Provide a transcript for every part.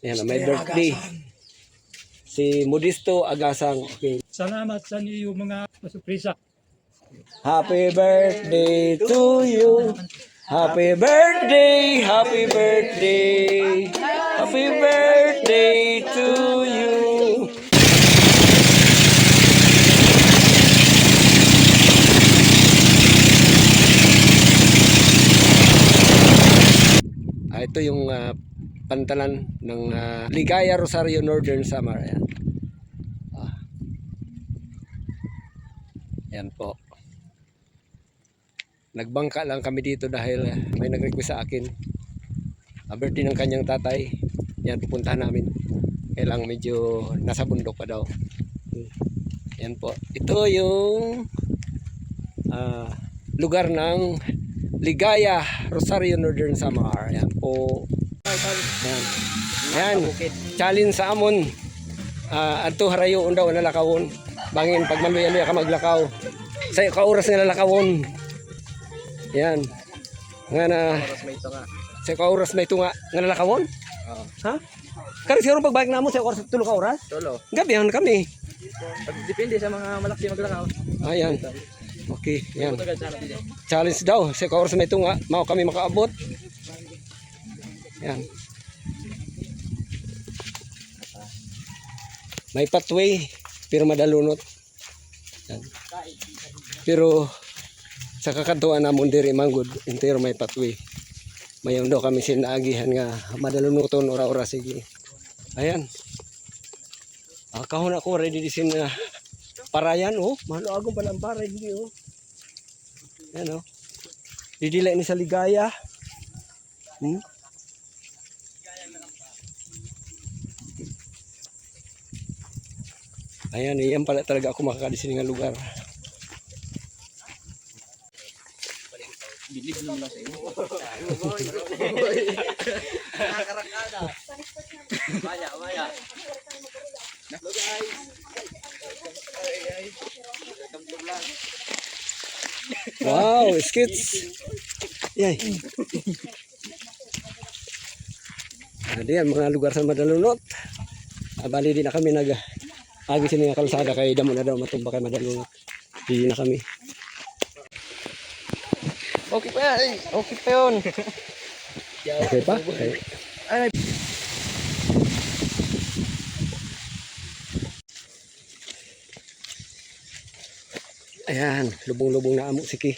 Yan, may birthday. Si Modisto Agasang. Okay. Salamat sa iyo mga surpresa. Happy birthday to you. Happy birthday, happy birthday. Happy birthday to you. Ito yung pantalan ng Ligaya Rosario Northern Samar. Ayan. Yan po. Nagbangka lang kami dito dahil may nag-request sa akin. Birthday ng kanyang tatay. Yan, pupuntahan namin. Kailang medyo nasa bundok pa daw. Yan po. Ito yung lugar ng Ligaya Rosario Northern Samar. Yan po. Yan. Yan. Challenge sa amon. Adto harayo undaw nalakawon. Bangin pag maluya-luya ka maglakaw. Sa kauras nga nalakawon. Yan. Nga na sa kauras may tunga nga nalakawon? Oo. Ha? Kaya siguro pagbalik na mo sa oras tulo ka oras? Tulo. Gabihan kami. Depende sa mga malaki maglakaw. Ayan. Okay, yan. Challenge daw. Sa kauras may tunga, mao kami makaabot. Yan. May pathway pero madalunot. Yan. Pero sa kakantuan namon diri manggod entero may pathway. Mayon daw kami sinaagihan nga madalunuton ora-ora sige. Ayan. Kahon ako ready disin na parayan oh. Mahalo agong pala ang paray hindi oh. Ayan oh. Didila ni sa Ligaya. Ayan, iyan pala talaga ako makakadisin ng lugar. Bilib naman lang sa iyo. Nakarakada. Maya. Hello guys. Wow, skits. Yay. Diyan mga lugar sa madalunot. Bali din na kami agi sini nga kalsada kay damo na daw matumba kay madalunot. Di na kami. Okay pa yan. Okay pa yun. Okay pa? Okay. Ay, Ayan, lubong-lubong na amo siki.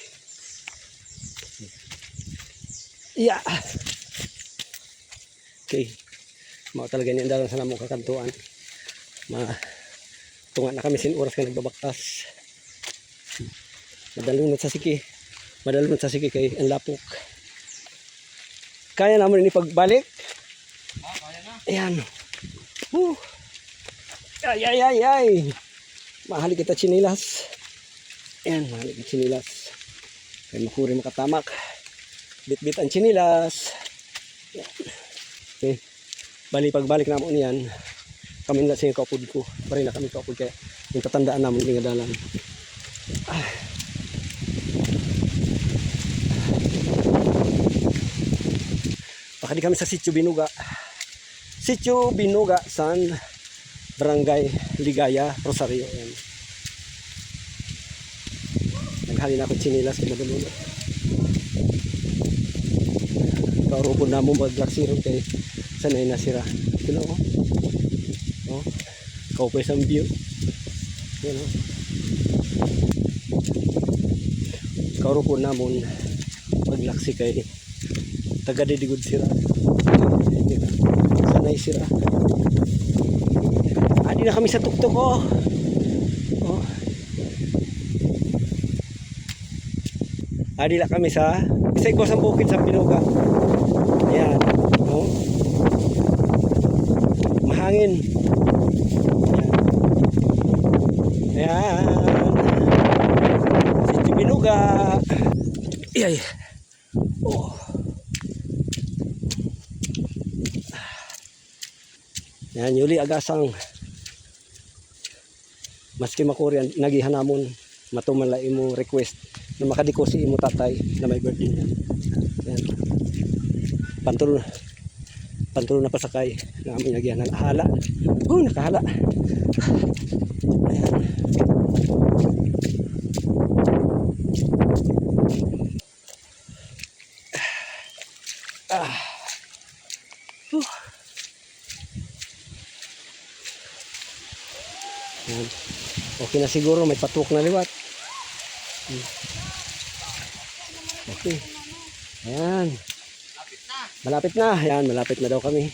Yeah. Okay. Mao talaga ni andalan sa namong kakantuan. Tunga na kami sin oras ka nagbabaktas. Madalunot sa siki. Madalunot sa siki kay ang lapok. Kaya naman ini pagbalik. Kaya na. Ayan. Ay. Mahali kita chinilas. Ayan, mahali kita chinilas. Kaya makuri makatamak. Bit-bit ang chinilas. Ayan. Okay. Bali pagbalik naman niyan. Kami na siya kaupod ko. Pari na kami kaupod kaya yung tatandaan namin ng dalan. Pakadi kami sa Sitio Binuga. Sitio Binuga, San Barangay Ligaya, Rosario. Ayan. Naghali na ako chinilas kay madulunod. Kaurupon na mo maglaksiron kay sanay na sira. Ito na oh. Kaupay sa view. Yan oh. Kaurupon na mo maglaksi kay tagadidigod sira. Sanay sira. Adi na kami sa tuktok oh. Oh. Adi na kami sa isa ko sa bukid sa Binuga. Ayan. Oh. Mahangin. Ayan. Sitio Binuga. Iyay. Oh. Yan, Yuli Agasang. Maski makuri nagihan namon matuman la imo request na makadiko si imo tatay na may birthday niya. Yan. Pantulo na pasakay. Namin lagyan ng hala. Nakahala. Ayan. Ayan. Okay na siguro, may patok na liwat. Okay. Ayan. Malapit na. Ayan, malapit na daw kami.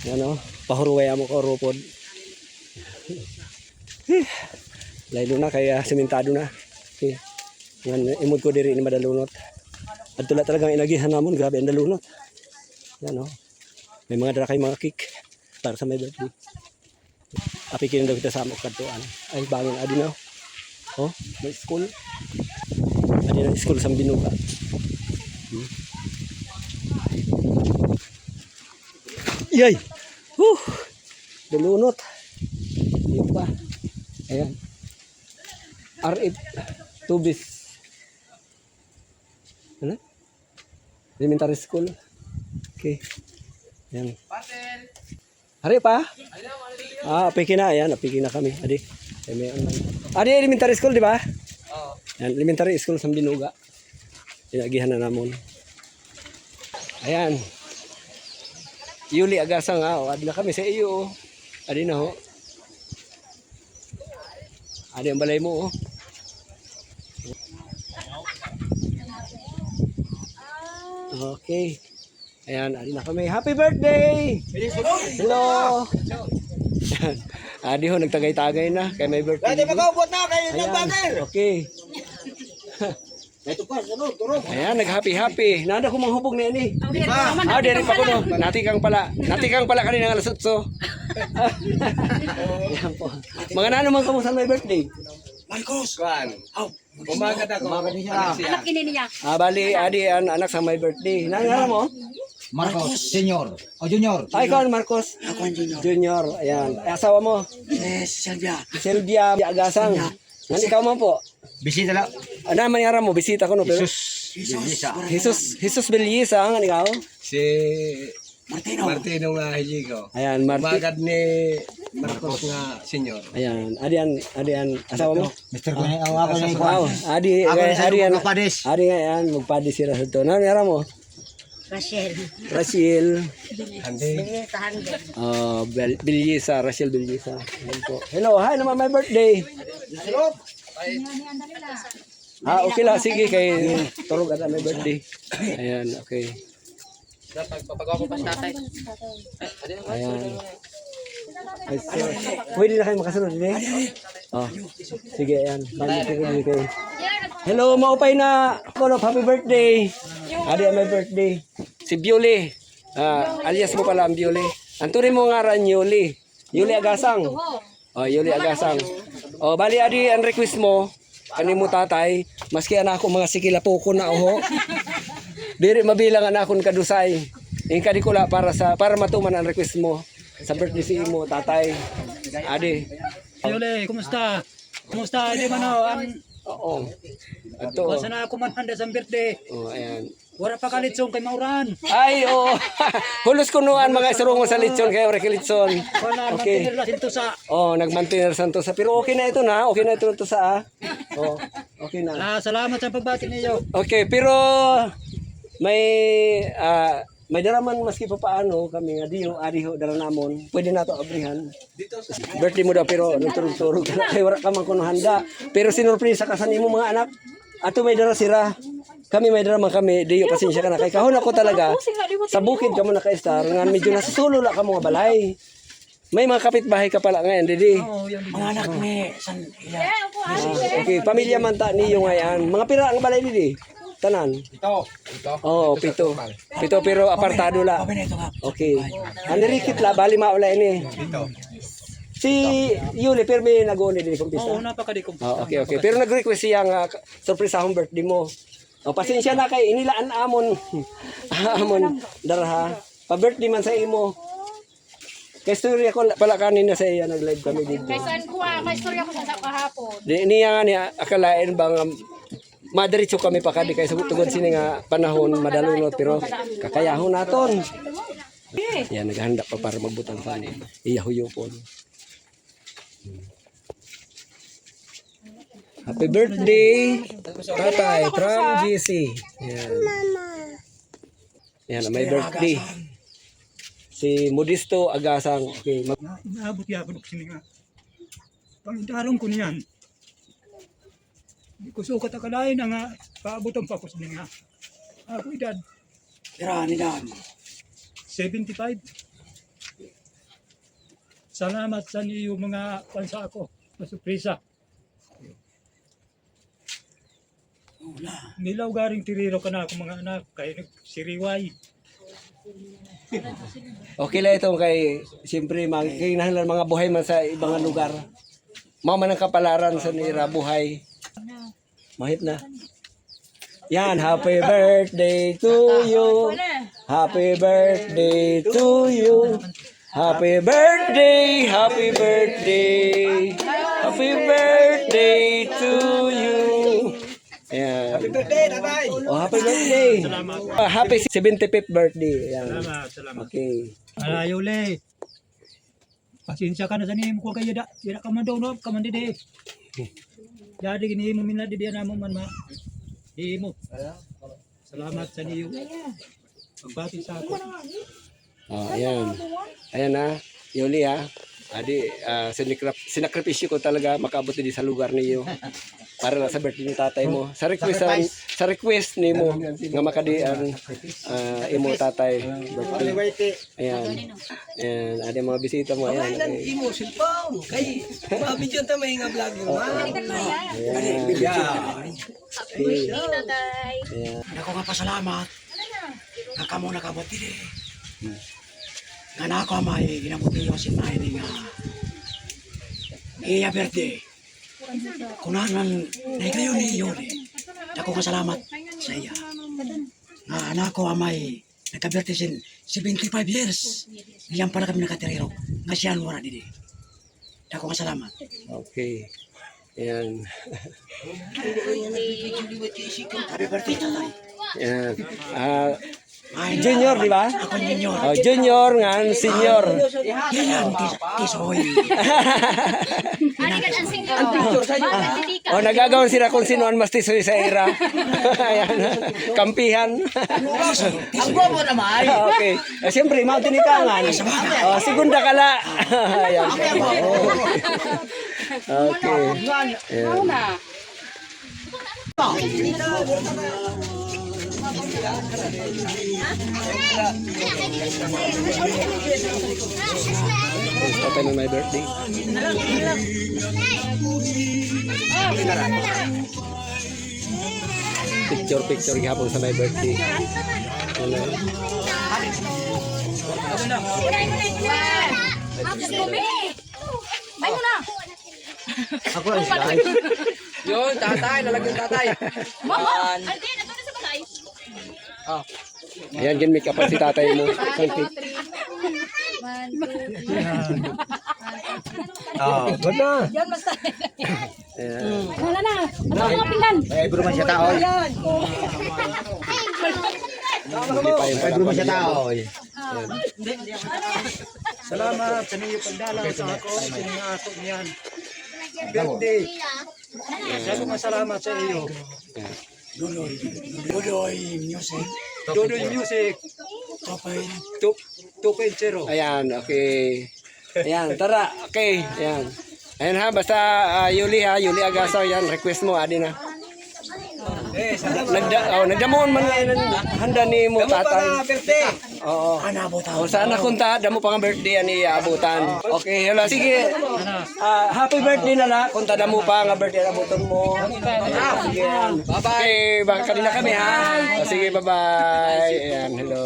Ayan o. Pahuruway mo ko, rupod. Laylo na, kaya simentado na. Okay. Ayan, imod ko diri ni madalunot. At tula talagang inagihan namon. Grabe ang dalunot. Ayan o. May mga dara kay mga kick. Para sa may birthday. Apikin daw kita sa amok kantuan. Ay, bangin. Adi na. Oh, may school. Adi na school sa Binuga. Yay! Dalunot. Dito pa. Ayan. R8 Tubis. Ano? Elementary school. Okay. Ayan. Hari pa? Apiki na. Ayan, apiki na kami. Adi. Adi, elementary school, di ba? Oo. Ayan, elementary school sa Binuga. Inagihan na namon. Ayan. Yuli agasang ha. Adi na kami sa iyo. Adi na ho. Adi ang balay mo. Okay. Ayan, adi na kami. Happy birthday! Hello! Adi ho, nagtagay-tagay na. Kaya may birthday. Dati mag-aubot na kayo ng Ayan, bagay. okay. Ito pa, turog. Ayan, nag-happy-happy. Nada ko manghubog na ini. Diri pa ko no. Natikang pala kanina ng alas 8. Ayan po. Mga nano man kamusta may birthday? Marcos! Kuan. Umaga na ko. Umaga niya. Anak ini niya. Bali, adi an anak sa may birthday. Nangara mo? Marcos. Senior. O junior. Ay, ikaw, Marcos. Ako ang junior. Junior. Ayan. Asawa mo? Silvia. Silvia Agasang. Nan ikaw man po? Bisita lang. Ano man yara mo? Bisita ko no. Pero Jesus Bellisa. Ang ikaw? Si Martino nga Hiligo. Ayan, Martin. Magad ni Marcos nga senyor. Ayan. Adian. Asawa mo? Mr. Kuya, ako na Wow. Adi. Ako na Adi yan. magpapadis. Adi nga yan. Magpadis sila sa ito. Ano yara mo? Rachel. Rachel. Handi. Bellisa. Rachel Bellisa. Ayan po. Hello. Hi naman. My birthday. Okay lang. Sige. Kay turog at may birthday. Ayan. Okay. Papagawa ko pa si tatay. Ayan. Ay, pwede na kayo makasunod din sige, ayan. Kayo. Hello, maupay na ako. Happy birthday. Adi ang may birthday. Si Bioli. Alias mo pala ang Bioli. Anturin mo nga ran Yuli. Yuli Agasang. Yuli Agasang. Bali, adi ang request mo. Kanimo tatay. Maski anak ko mga sikila po ko na diri mabilang anak akong kadusay. Yung kadikula para matuman ang request mo sa birthday si imo tatay. Adi. Yole, kumusta? Kumusta? Di man o, Oo. Ito. basta na ako man handa sa birthday. Ayan. Wala pa kalitsong kay Mauran. Ay, oo. Hulos kunuan mga isurungo sa litson kayo, rekilitson. Wala, Okay. magtinir lang ito sa... Nag-maintainer santo sa. Pero okay na ito na. Okay na ito sa. Okay na. Salamat sa pagbati niyo. Okay, pero may daraman maski pa paano kami nga adiho dara namon. Pwede na to abrihan. Birthday mo daw pero nagturog-turog kay wala ka man kuno handa. Pero sinurpresa ka sa nimo mga anak. Ato may dara sira. Kami may dara man kami, diyo pasensya ka na kay kahon ako talaga. Sa bukid ka mo naka-star nga medyo nasusulo la ka mga balay. May mga kapitbahay ka pala ngayon, Didi. Mga anak ni San Okay, pamilya man ta niyo ngayon. Mga pira ang balay Didi. Tanan. Ito. Oo, pito. Pito pero apartado la. Okay. Anirikit la, bali maula ini. Ito. Si Yuli, pero may nag-uuni din kung Oo, pista. napakadikom. Okay. Pero nag-request siya nga surprise akong birthday mo. Pasensya na kay inilaan amon. Amon darha. Pa-birthday man sa imo. Kay story ako pala kanina sa iya nag-live kami dito. Kay saan ko may istorya ko sa kahapon. Di niya nga ni akalain bang madiretso kami pa kadi kay sa tugod sini nga panahon madalunot pero kakayahon naton. Yan, naghahanda pa para magbutang sa iyahuyupon. Happy birthday, tatay, from GC. Yan. Yan, may birthday. Si Modisto Agasang. Okay, Naabot ya ako sini nga. Pangidarong ko niyan. Hindi ko sukat akalain na nga paabotan pa ko sini nga. Ako edad Tirani dan. 75. Salamat sa niyo mga pansa ako. Masuprisa. Nilaw garing tiriro ka na ako mga anak. Kaya nagsiriway. okay lang ito kay, siyempre, kinahanglan mga buhay man sa ibang lugar. Mama ng kapalaran sa nira buhay. Mahit na. Yan, happy birthday to you. Happy birthday to you. Happy birthday, happy birthday. Happy birthday to you. Ayan. Happy birthday, tatay. Oh, happy birthday. Salamat. Happy 75th birthday. Ayan. Salamat. Okay. Ayaw le. Pasensya ka na sa nimo ko kayo da. Dira ka man daw no, ka man dide. Jadi gini mo minna dide na mo man ma. Di mo. Salamat sa niyo. Pagbati sa ako. Oh, ayan. Ayan na. Yuli ha. Adi, sinakripisyo ko talaga makaabot din sa lugar niyo. Para sa birthday ni tatay mo. Sa request ni mo nga makadian imo tatay birthday. Ayan. Ayan, ada mga bisita mo ayan. Imo silpaw. Kay mabidyon ta may nga vlog mo. Ayan. Happy tatay. Ayan. Ako nga pasalamat. Nga kamo nakabot dili. Nga na ako may ginamot niyo si May nga. Iya birthday. Kunanan na kayo ni Yuri. Ako nga salamat sa iya. Nga anak ko amay nakabirthday sin 75 years. Iyan pala kami nakatiriro. Nga siya wala didi. Ako nga salamat. Okay. Ayan. Happy birthday tatay. Ayan. Ay, Junior, di ba? ako ninyo. Oh, junior ngan senior. Yan, tisoy. Ani ka ang singko. Bakit hindi ka? Oh, nagagawan sila kung sino ang mas tisoy sa era. Ayan. Kampihan. Ang bobo naman. Okay. Siyempre, mountain ikangan. Oh, segunda kala. Ayan. Okay. Ayan. Open on my birthday. Picture gihapon sa my birthday. Ano? Bayo na. Yun, tatay. Lalagyan tatay. Andi na to sa balay. Ayan, gin make up si tatay mo. Santik. 1 2 3. Oh, good na. Yan basta. Ayan. Wala na. Mga pinggan. Ay, bro man siya tao. Hindi pa yung Bro man siya tao. Salamat sa niyo pagdalaw sa ako. Siningako niyan. Birthday. Sabi ko salamat sa iyo. Dodoy music. Dodoy Music Topay. 2.0. Ayan, okay. Ayan, tara. Okay, ayan. Ayan ha, basta Yuli Agasaw yan. Request mo, adi na. Nagdamuon man ngayon handa ni mo tatay. Birthday. Oo. Anabot O sana kunta, damo pa nga birthday ni abutan. Okay, hello, sige. Happy birthday na la. Kunta damo pa nga birthday abutan mo. Sige. Bye-bye. Okay, baka kanina kami ha. O, sige, bye-bye. Ayan, hello.